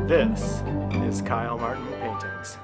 This is Kyle Martin Paintings.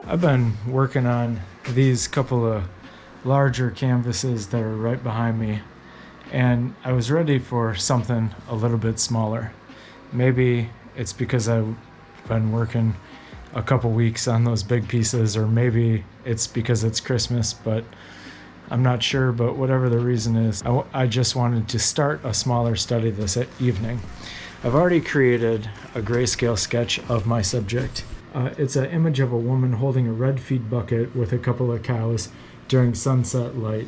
I've been working on these couple of larger canvases that are right behind me, and I was ready for something a little bit smaller. Maybe it's because I've been working a couple weeks on those big pieces, or maybe it's because it's Christmas, but I'm not sure. But whatever the reason is, I just wanted to start a smaller study this evening. I've already created a grayscale sketch of my subject. It's an image of a woman holding a red feed bucket with a couple of cows during sunset light.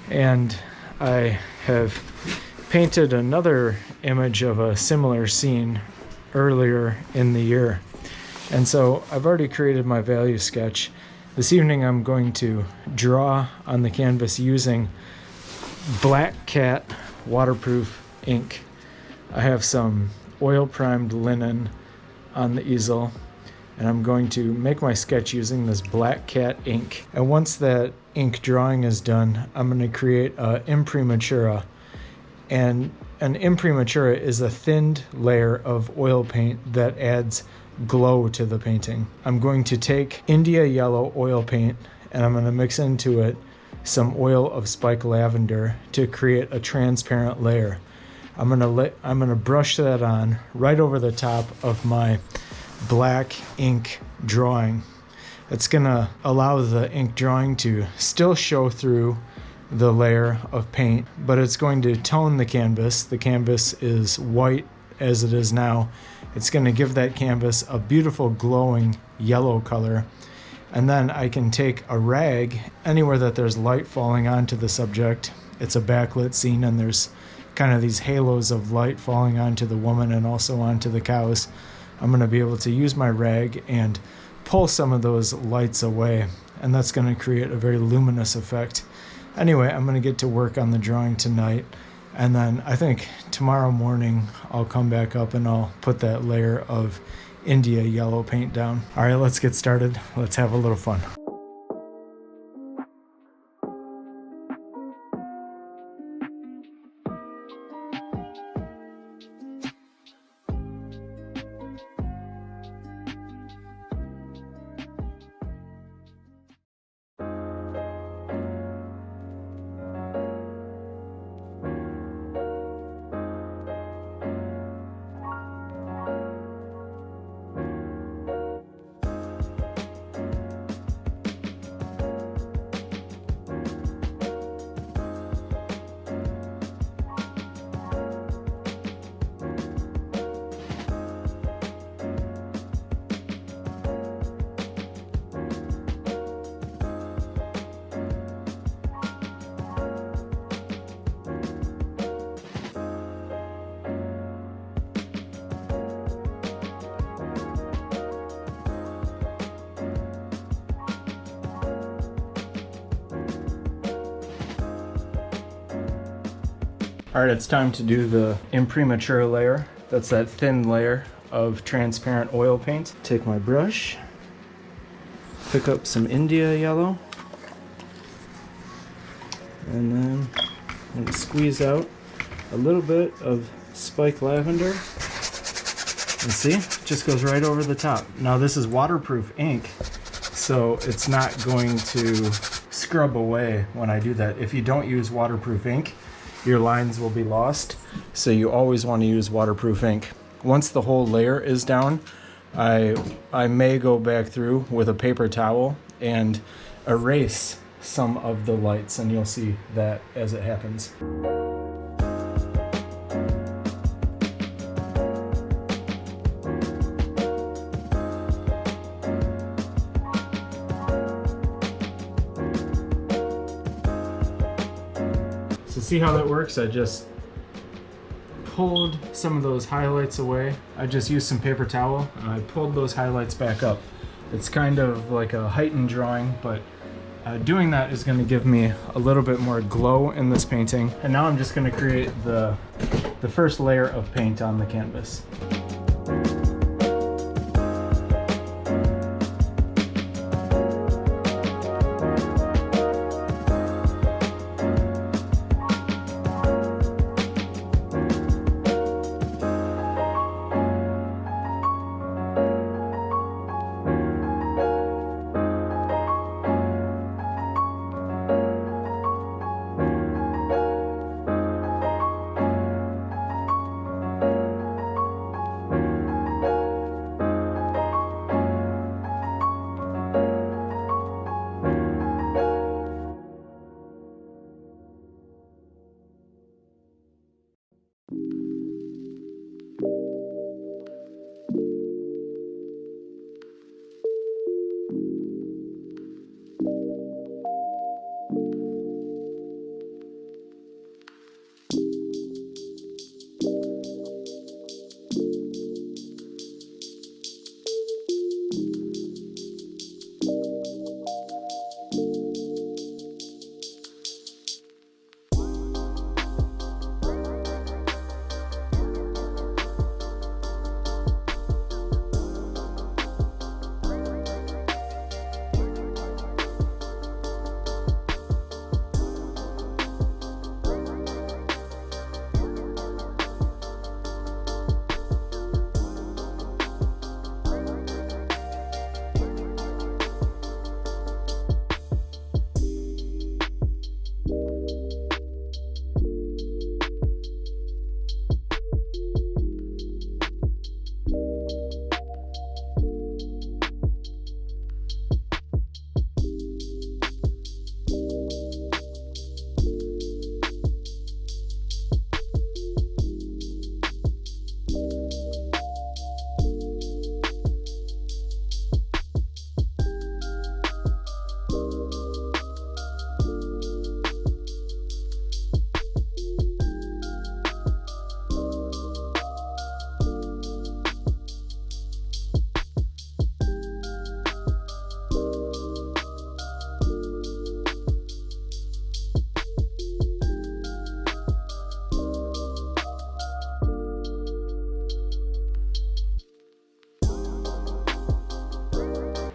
And I have painted another image of a similar scene earlier in the year. And so I've already created my value sketch. This evening I'm going to draw on the canvas using Black Cat waterproof ink. I have some oil primed linen on the easel, and I'm going to make my sketch using this Black Cat ink. And once that ink drawing is done, I'm going to create an imprimatura. And an imprimatura is a thinned layer of oil paint that adds glow to the painting. I'm going to take India yellow oil paint and I'm going to mix into it some oil of spike lavender to create a transparent layer. I'm going to brush that on right over the top of my black ink drawing. It's going to allow the ink drawing to still show through the layer of paint, but it's going to tone the canvas. The canvas is white as it is now. It's going to give that canvas a beautiful glowing yellow color. And then I can take a rag anywhere that there's light falling onto the subject. It's a backlit scene and there's kind of these halos of light falling onto the woman and also onto the cows. I'm going to be able to use my rag and pull some of those lights away, and that's going to create a very luminous effect. Anyway, I'm going to get to work on the drawing tonight, and then I think tomorrow morning I'll come back up and I'll put that layer of India yellow paint down. All right, let's get started. Let's have a little fun. All right, it's time to do the imprimatura layer. That's that thin layer of transparent oil paint. Take my brush, pick up some India yellow, and then I'm going to squeeze out a little bit of spike lavender. And see, it just goes right over the top. Now this is waterproof ink, so it's not going to scrub away when I do that. If you don't use waterproof ink, your lines will be lost, so you always want to use waterproof ink. Once the whole layer is down, I may go back through with a paper towel and erase some of the lights, and you'll see that as it happens. So see how that works? I just pulled some of those highlights away. I just used some paper towel and I pulled those highlights back up. It's kind of like a heightened drawing, but doing that is going to give me a little bit more glow in this painting. And now I'm just going to create the first layer of paint on the canvas.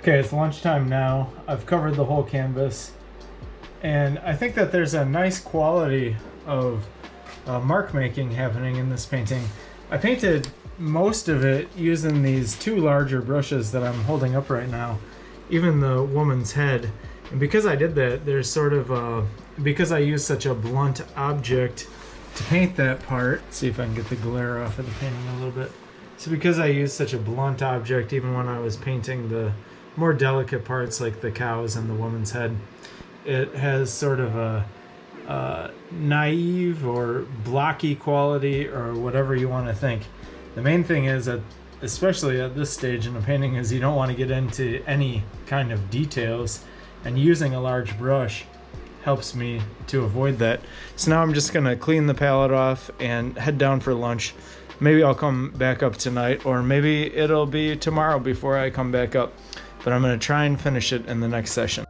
Okay, it's lunchtime now. I've covered the whole canvas, and I think that there's a nice quality of mark making happening in this painting. I painted most of it using these two larger brushes that I'm holding up right now, even the woman's head. And because I did that, there's sort of because I used such a blunt object to paint that part. Let's see if I can get the glare off of the painting a little bit. So because I used such a blunt object, even when I was painting the more delicate parts like the cows and the woman's head, it has sort of a naive or blocky quality, or whatever you want to think. The main thing is that, especially at this stage in a painting, is you don't want to get into any kind of details, and using a large brush helps me to avoid that. So now I'm just gonna clean the palette off and head down for lunch. Maybe I'll come back up tonight, or maybe it'll be tomorrow before I come back up, but I'm gonna try and finish it in the next session.